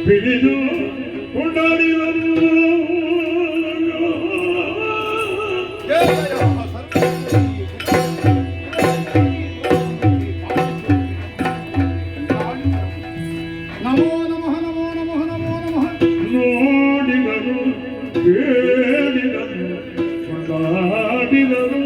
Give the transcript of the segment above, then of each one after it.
ಬಿಡಿದು ಕೊಂಡಾಡಿದರು. ನಮೋ ನಮಃ ನಮೋ ನಮಃ ನಮೋ ನಮಃ. ನೋಡಿದರು ಬೇಡಿದರು ಕೊಂಡಾಡಿದರು.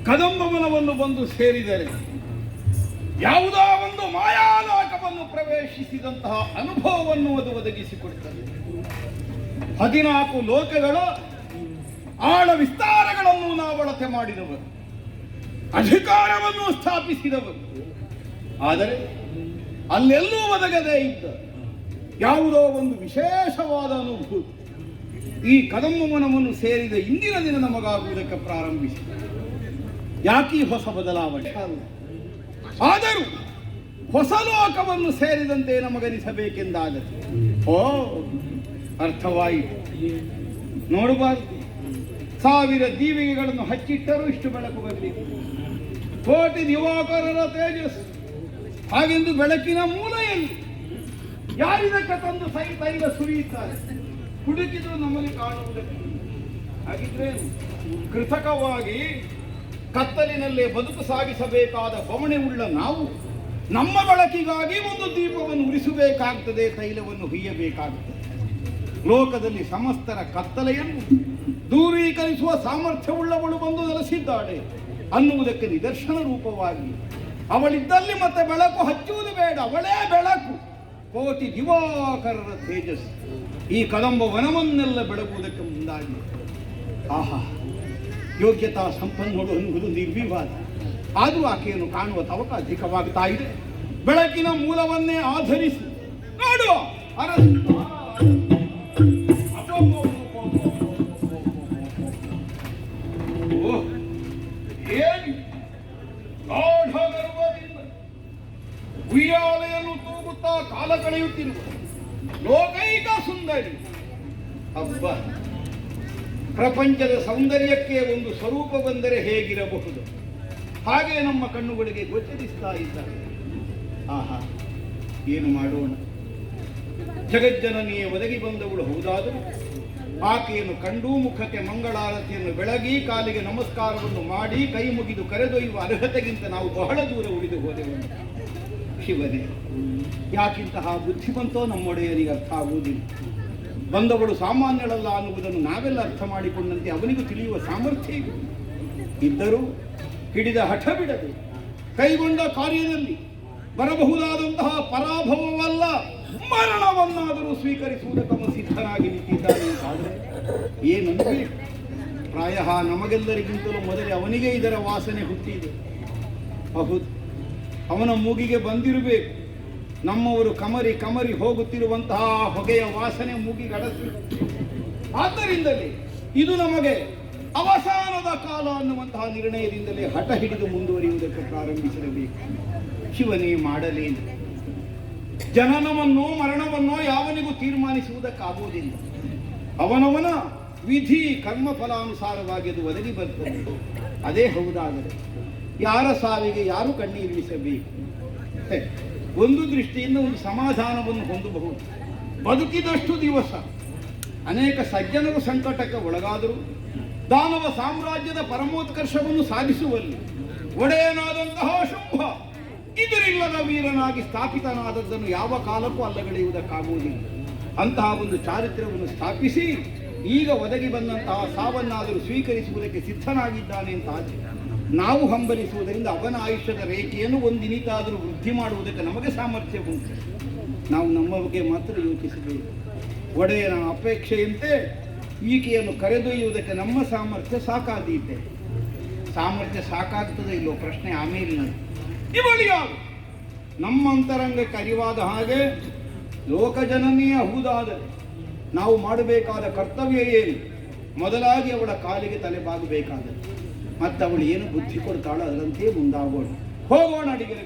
ಕದಂಬವನವನ್ನು ಬಂದು ಸೇರಿದರೆ ಯಾವುದೋ ಒಂದು ಮಾಯಾಲೋಕವನ್ನು ಪ್ರವೇಶಿಸಿದಂತಹ ಅನುಭವವನ್ನು ಅದು ಒದಗಿಸಿಕೊಡುತ್ತದೆ. 14 ಲೋಕಗಳ ಆಳ ವಿಸ್ತಾರಗಳನ್ನು ನಾವು ಅಳತೆ ಮಾಡಿದವರು, ಅಧಿಕಾರವನ್ನು ಸ್ಥಾಪಿಸಿದವರು. ಆದರೆ ಅಲ್ಲೆಲ್ಲೂ ಒದಗದೇ ಇದ್ದ ಯಾವುದೋ ಒಂದು ವಿಶೇಷವಾದ ಅನುಭೂತಿ ಈ ಕದಂಬವನವನ್ನು ಸೇರಿದ ಇಂದಿನ ದಿನ ನಮಗಾಗುವುದಕ್ಕೆ ಪ್ರಾರಂಭಿಸಿದೆ. ಯಾಕೀ ಹೊಸ ಬದಲಾವಣೆ? ಆದರೂ ಹೊಸ ಲೋಕವನ್ನು ಸೇರಿದಂತೆ ನಮಗನಿಸಬೇಕೆಂದಾಗತ್ತೆ. ಓ, ಅರ್ಥವಾಯಿತು. ನೋಡಬಾರ್ದು, 1000 ದೀವಿಗೆಗಳನ್ನು ಹಚ್ಚಿಟ್ಟರೂ ಇಷ್ಟು ಬೆಳಕು ಬರಲಿಲ್ಲ. ಕೋಟಿ ದಿವಾಕರರ ತೇಜಸ್ಸು. ಹಾಗೆಂದು ಬೆಳಕಿನ ಮೂಲ ಎಲ್ಲಿ? ಯಾರಿದಕ್ಕೆ ತಂದು ತೈಲ ಸುರಿಯುತ್ತಾರೆ? ಹುಡುಕಿದ್ರು ನಮಗೆ ಕಾಣುವುದಕ್ಕೆ. ಹಾಗಿದ್ರೆ ಕೃತಕವಾಗಿ ಕತ್ತಲಿನಲ್ಲೇ ಬದುಕು ಸಾಗಿಸಬೇಕಾದ ಬವಣೆ ಉಳ್ಳ ನಾವು ನಮ್ಮ ಬೆಳಕಿಗಾಗಿ ಒಂದು ದೀಪವನ್ನು ಉರಿಸಬೇಕಾಗ್ತದೆ, ತೈಲವನ್ನು ಹುಯ್ಯಬೇಕಾಗುತ್ತದೆ. ಲೋಕದಲ್ಲಿ ಸಮಸ್ತರ ಕತ್ತಲೆಯನ್ನು ದೂರೀಕರಿಸುವ ಸಾಮರ್ಥ್ಯವುಳ್ಳವಳು ಬಂದು ನೆಲೆಸಿದ್ದಾಳೆ ಅನ್ನುವುದಕ್ಕೆ ನಿದರ್ಶನ ರೂಪವಾಗಿ ಅವಳಿದ್ದಲ್ಲಿ ಮತ್ತೆ ಬೆಳಕು ಹಚ್ಚುವುದು ಬೇಡ, ಅವಳೇ ಬೆಳಕು. ಕೋಟಿ ದಿವಾಕರರ ತೇಜಸ್ಸು ಈ ಕದಂಬ ವನವನ್ನೆಲ್ಲ ಬೆಳಗುವುದಕ್ಕೆ ಮುಂದಾಗಿ. ಆಹಾ, ಯೋಗ್ಯತಾ ಸಂಪನ್ನೋಡು ಅನ್ನುವುದು ನಿರ್ವಿವಾದ. ಆದರೂ ಆಕೆಯನ್ನು ಕಾಣುವ ತವಕ ಅಧಿಕವಾಗ್ತಾ ಇದೆ. ಬೆಳಕಿನ ಮೂಲವನ್ನೇ ಆಧರಿಸಿ ನೋಡುವ ಏನು ಗಾಢ ಗರ್ವದಿಂದ ಉಯ್ಯಾಲೆಯನ್ನು ತೂಗುತ್ತಾ ಕಾಲ ಕಳೆಯುತ್ತಿರುವ ಲೋಕೈಕ ಸುಂದರಿ. ಹಬ್ಬ, ಪ್ರಪಂಚದ ಸೌಂದರ್ಯಕ್ಕೆ ಒಂದು ಸ್ವರೂಪ ಬಂದರೆ ಹೇಗಿರಬಹುದು ಹಾಗೆ ನಮ್ಮ ಕಣ್ಣುಗಳಿಗೆ ಗೋಚರಿಸ್ತಾ ಇದ್ದಾರೆ. ಆಹಾ, ಏನು ಮಾಡೋಣ? ಜಗಜ್ಜನನಿಯೇ ಒದಗಿ ಬಂದವಳು ಹೌದಾದರೂ ಆಕೆಯನ್ನು ಕಂಡು ಮುಖಕ್ಕೆ ಮಂಗಳಾರತಿಯನ್ನು ಬೆಳಗಿ ಕಾಲಿಗೆ ನಮಸ್ಕಾರವನ್ನು ಮಾಡಿ ಕೈ ಮುಗಿದು ಕರೆದೊಯ್ಯುವ ಅರ್ಹತೆಗಿಂತ ನಾವು ಬಹಳ ದೂರ ಉಳಿದು ಹೋದೆವು. ಶಿವನೇ, ಯಾಕಿಂತಹ ಬುದ್ಧಿವಂತೋ ನಮ್ಮೊಡೆಯರಿಗೆ ಅರ್ಥ ಆಗುವುದಿಲ್ಲ. ಬಂದವಳು ಸಾಮಾನ್ಯಳಲ್ಲ ಅನ್ನುವುದನ್ನು ನಾವೆಲ್ಲ ಅರ್ಥ ಮಾಡಿಕೊಂಡಂತೆ ಅವನಿಗೂ ತಿಳಿಯುವ ಸಾಮರ್ಥ್ಯ ಇದ್ದರೂ ಹಿಡಿದ ಹಠ ಬಿಡದೆ ಕೈಗೊಂಡ ಕಾರ್ಯದಲ್ಲಿ ಬರಬಹುದಾದಂತಹ ಪರಾಭವವಲ್ಲ ಮರಣವನ್ನಾದರೂ ಸ್ವೀಕರಿಸುವುದಕ್ಕಮ್ಮ ಸಿದ್ಧನಾಗಿ ನಿಂತಿದ್ದಾನೆ ಅಂತಾದರೆ ಏನಂದ್ರೆ ಪ್ರಾಯ ನಮಗೆಲ್ಲರಿಗಿಂತಲೂ ಮೊದಲೇ ಅವನಿಗೆ ಇದರ ವಾಸನೆ ಹುಟ್ಟಿದೆ. ಹೌದು, ಅವನ ಮೂಗಿಗೆ ಬಂದಿರಬೇಕು ನಮ್ಮವರು ಕಮರಿ ಕಮರಿ ಹೋಗುತ್ತಿರುವಂತಹ ಹೊಗೆಯ ವಾಸನೆ ಮೂಗಿಗಡಸಿ. ಆದ್ದರಿಂದಲೇ ಇದು ನಮಗೆ ಅವಸಾನದ ಕಾಲ ಅನ್ನುವಂತಹ ನಿರ್ಣಯದಿಂದಲೇ ಹಠ ಹಿಡಿದು ಮುಂದುವರಿಯುವುದಕ್ಕೆ ಪ್ರಾರಂಭಿಸಿರಬೇಕು. ಶಿವನೇ ಮಾಡಲೇನು, ಜನನವನ್ನೋ ಮರಣವನ್ನೋ ಯಾವನಿಗೂ ತೀರ್ಮಾನಿಸುವುದಕ್ಕಾಗುವುದಿಲ್ಲ. ಅವನವನ ವಿಧಿ ಕರ್ಮ ಫಲಾನುಸಾರವಾಗಿ ಅದು ಒದಗಿ ಬರ್ತದೆ. ಅದೇ ಹೌದಾದರೆ ಯಾರ ಸಾವಿಗೆ ಯಾರು ಕಣ್ಣೀರಿಸಬೇಕು? ಒಂದು ದೃಷ್ಟಿಯಿಂದ ಒಂದು ಸಮಾಧಾನವನ್ನು ಹೊಂದಬಹುದು. ಬದುಕಿದಷ್ಟು ದಿವಸ ಅನೇಕ ಸಜ್ಜನರು ಸಂಕಟಕ್ಕೆ ಒಳಗಾದರು. ದಾನವ ಸಾಮ್ರಾಜ್ಯದ ಪರಮೋತ್ಕರ್ಷವನ್ನು ಸಾಧಿಸುವಲ್ಲಿ ಒಡೆಯನಾದಂತಹ ಶುಂಭ ಇದರಿಲ್ಲದ ವೀರನಾಗಿ ಸ್ಥಾಪಿತನಾದದ್ದನ್ನು ಯಾವ ಕಾಲಕ್ಕೂ ಅಲ್ಲಗಳೆಯುವುದಕ್ಕಾಗುವುದಿಲ್ಲ. ಅಂತಹ ಒಂದು ಚಾರಿತ್ರ್ಯವನ್ನು ಸ್ಥಾಪಿಸಿ ಈಗ ಒದಗಿ ಬಂದಂತಹ ಸಾವನ್ನಾದರೂ ಸ್ವೀಕರಿಸುವುದಕ್ಕೆ ಸಿದ್ಧನಾಗಿದ್ದಾನೆ ಅಂತ ನಾವು ಹಂಬಲಿಸುವುದರಿಂದ ಅವನ ಆಯುಷ್ಯದ ರೇಖೆಯನ್ನು ಒಂದಿನಿತಾದರೂ ವೃದ್ಧಿ ಮಾಡುವುದಕ್ಕೆ ನಮಗೆ ಸಾಮರ್ಥ್ಯ ಉಂಟು. ನಾವು ನಮ್ಮ ಬಗ್ಗೆ ಮಾತ್ರ ಯೋಚಿಸಬೇಕು. ಒಡೆಯನ ಅಪೇಕ್ಷೆಯಂತೆ ಈಕೆಯನ್ನು ಕರೆದೊಯ್ಯುವುದಕ್ಕೆ ನಮ್ಮ ಸಾಮರ್ಥ್ಯ ಸಾಕಾದೀತೆ. ಸಾಮರ್ಥ್ಯ ಸಾಕಾಗ್ತದೆ ಇಲ್ಲೋ ಪ್ರಶ್ನೆ ಆಮೇಲಿನ. ಇವಳಿಯಾರು ನಮ್ಮ ಅಂತರಂಗಕ್ಕೆ ಅರಿವಾದ ಹಾಗೆ ಲೋಕಜನನೀಯ ಹೂದಾದರೆ ನಾವು ಮಾಡಬೇಕಾದ ಕರ್ತವ್ಯ ಏನು? ಮೊದಲಾಗಿ ಅವಳ ಕಾಲಿಗೆ ತಲೆಬಾಗಬೇಕಾದರೆ ಮತ್ತವಳು ಏನು ಬುದ್ಧಿ ಕೊಡ್ತಾಳೋ ಅದರಂತೆ ಮುಂದಾಗೋಣ. ಹೋಗೋಣ ಅಡಿಗೆ.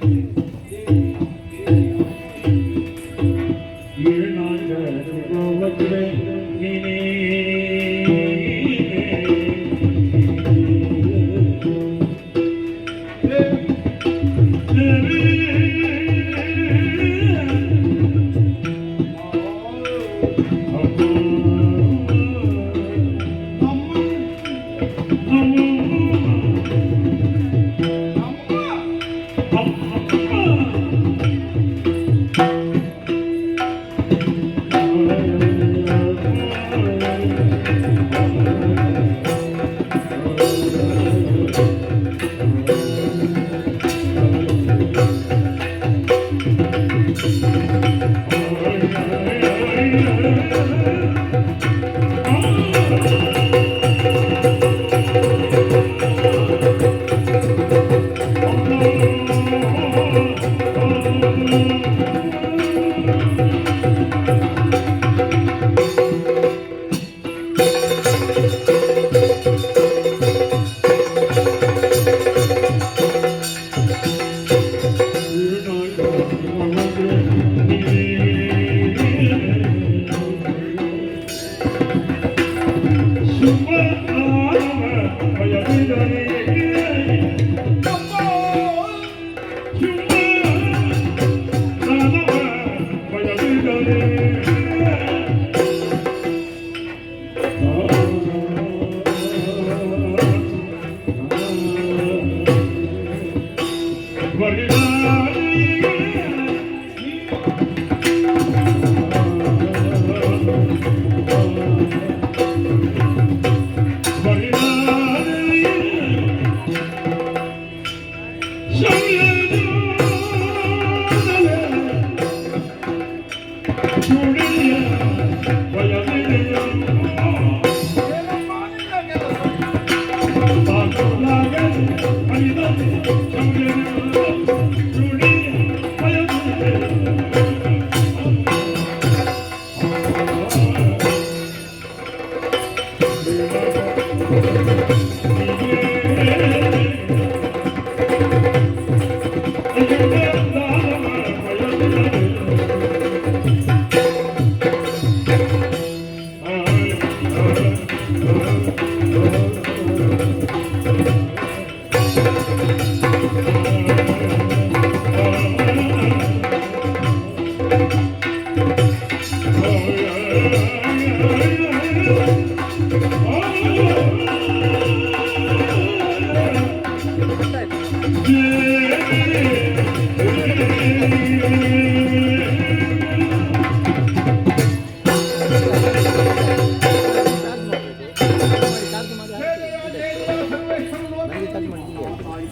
ತಾಯಿ.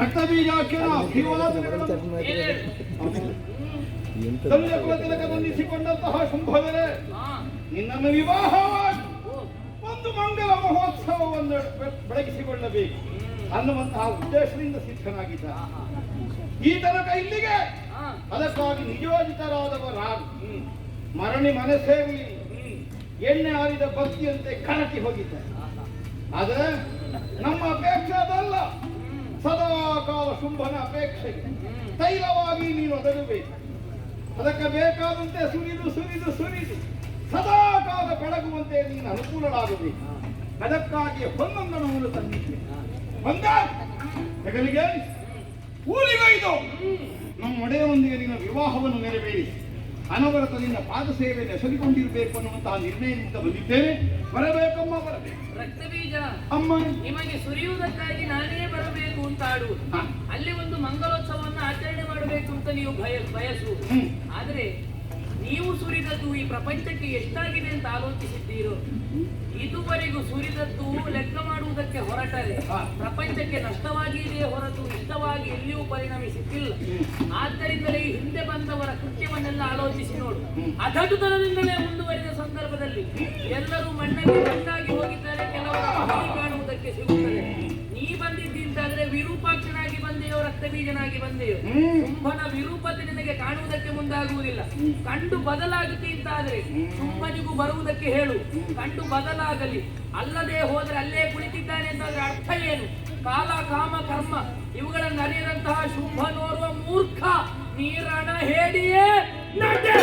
ರಕ್ತ ಬೀಜಕ್ಕೆ ಅಭಿವಾದನೆಗಳನ್ನು ತಂದೆ ಕುಲ ತಿಲಕ ಬಂಧಿಸಿಕೊಂಡಂತಹ ಶುಂಭದರೆ ನಿನ್ನನ್ನು ವಿವಾಹವಾಗಿ ಒಂದು ಮಂಗಲ ಮಹೋತ್ಸವವನ್ನು ಬೆಳಗಿಸಿಕೊಳ್ಳಬೇಕು ಅನ್ನುವಂತಹ ಉದ್ದೇಶದಿಂದ ಸಿದ್ಧನಾಗಿದ್ದ. ಈ ತನಕ ಇಲ್ಲಿಗೆ ಅದಕ್ಕಾಗಿ ನಿಯೋಜಿತರಾದವರಾಗಿ ಮರಣಿ ಮನಸ್ಸೇರಿ ಎಣ್ಣೆ ಆರಿದ ಭಕ್ತಿಯಂತೆ ಕಣಕಿ ಹೋಗಿದ್ದಾರೆ. ಆದರೆ ನಮ್ಮ ಅಪೇಕ್ಷೆ ಅದಲ್ಲ. ಸದಾ ಕಾಲ ಶುಂಭನ ಅಪೇಕ್ಷೆಗೆ ತೈಲವಾಗಿ ನೀನು ಒದಗಬೇಕು. ಅದಕ್ಕೆ ಬೇಕಾದಂತೆ ಸುರಿದು ಸುರಿದು ಸುರಿದು ಸದಾ ಕಾಲ ಬೆಳಗುವಂತೆ ನೀನು ಅನುಕೂಲರಾಗಬೇಕು. ಅದಕ್ಕಾಗಿ ಹೊನ್ನೊಂದನವನ್ನು ತಂದಿದ್ದೆ. ಬಂದ ಹೆಗಲಿಗೆ ಊರಿಗೈದು ನಮ್ಮ ಒಡೆಯನೊಂದಿಗೆ ನಿನ್ನ ವಿವಾಹವನ್ನು ನೆರವೇರಿಸಿ ಅನವರತದಿಂದ ಪಾದ ಸೇವೆ ಎಸಗಿಕೊಂಡಿರಬೇಕು ಅನ್ನುವಂತಹ ನಿರ್ಣಯದಿಂದ ಬಂದಿದ್ದೇನೆ. ಬರಬೇಕಮ್ಮ, ಬರಬೇಕು. ರಕ್ತಬೀಜ ಅಮ್ಮ, ನಿಮಗೆ ಸುರಿಯುವುದಕ್ಕಾಗಿ ನಾನೇ ಬರಬೇಕು ಅಂತ ಆಡುವುದು. ಅಲ್ಲಿ ಒಂದು ಮಂಗಲೋತ್ಸವವನ್ನು ಆಚರಣೆ ಮಾಡಬೇಕು ಅಂತ ನೀವು ಬಯಸು. ಆದರೆ ನೀವು ಸುರಿದದ್ದು ಈ ಪ್ರಪಂಚಕ್ಕೆ ಎಷ್ಟಾಗಿದೆ ಅಂತ ಆಲೋಚಿಸಿದ್ದೀರೋ? ಇದುವರೆಗೂ ಸುರಿದದ್ದು ಲೆಕ್ಕ ಮಾಡುವುದಕ್ಕೆ ಹೊರಟರೆ ಪ್ರಪಂಚಕ್ಕೆ ನಷ್ಟವಾಗಿದೆಯೇ ಹೊರತು ಇಷ್ಟವಾಗಿ ಎಲ್ಲಿಯೂ ಪರಿಣಮಿಸುತ್ತಿಲ್ಲ. ಆದ್ದರಿಂದಲೇ ಈ ಹಿಂದೆ ಬಂದವರ ಕೃತ್ಯವನ್ನೆಲ್ಲ ಆಲೋಚಿಸಿ ನೋಡು. ಅಧಟುತನದಿಂದಲೇ ಮುಂದುವರಿದ ಸಂದರ್ಭದಲ್ಲಿ ಎಲ್ಲರೂ ಮಣ್ಣಲ್ಲಿ ಮಣ್ಣಾಗಿ ಹೋಗಿದ್ದಾರೆ, ಕೆಲವರು ಕಾಣುವುದಕ್ಕೆ ಸಿಗುತ್ತದೆ. ನೀ ಬಂದಿದ್ದಿಂತಾದ್ರೆ ವಿರೂಪಾಕ್ಷನಾಗಿ ಬಂದೆಯೋ ರಕ್ತಬೀಜನಾಗಿ ಬಂದೆಯೋ, ಶುಂಭನ ವಿರೂಪತೆ ನಿನಗೆ ಕಾಣುವುದಕ್ಕೆ ಮುಂದಾಗುವುದಿಲ್ಲ. ಕಂಡು ಬದಲಾಗುತ್ತೆ ಅಂತಾದ್ರೆ ಶುಂಭನಿಗೂ ಬರುವುದಕ್ಕೆ ಹೇಳು, ಕಂಡು ಬದಲಾಗಲಿ. ಅಲ್ಲದೆ ಹೋದ್ರೆ ಅಲ್ಲೇ ಕುಳಿತಿದ್ದಾನೆ ಅಂತಂದ್ರೆ ಅರ್ಥ ಏನು? ಕಾಲ, ಕಾಮ, ಕರ್ಮ ಇವುಗಳನ್ನು ಅರಿಯದಂತಹ ಶುಂಭನೋರ್ವ ಮೂರ್ಖ. ನೀರಣ ಹೇಳಿಯೇ ನಡೆ.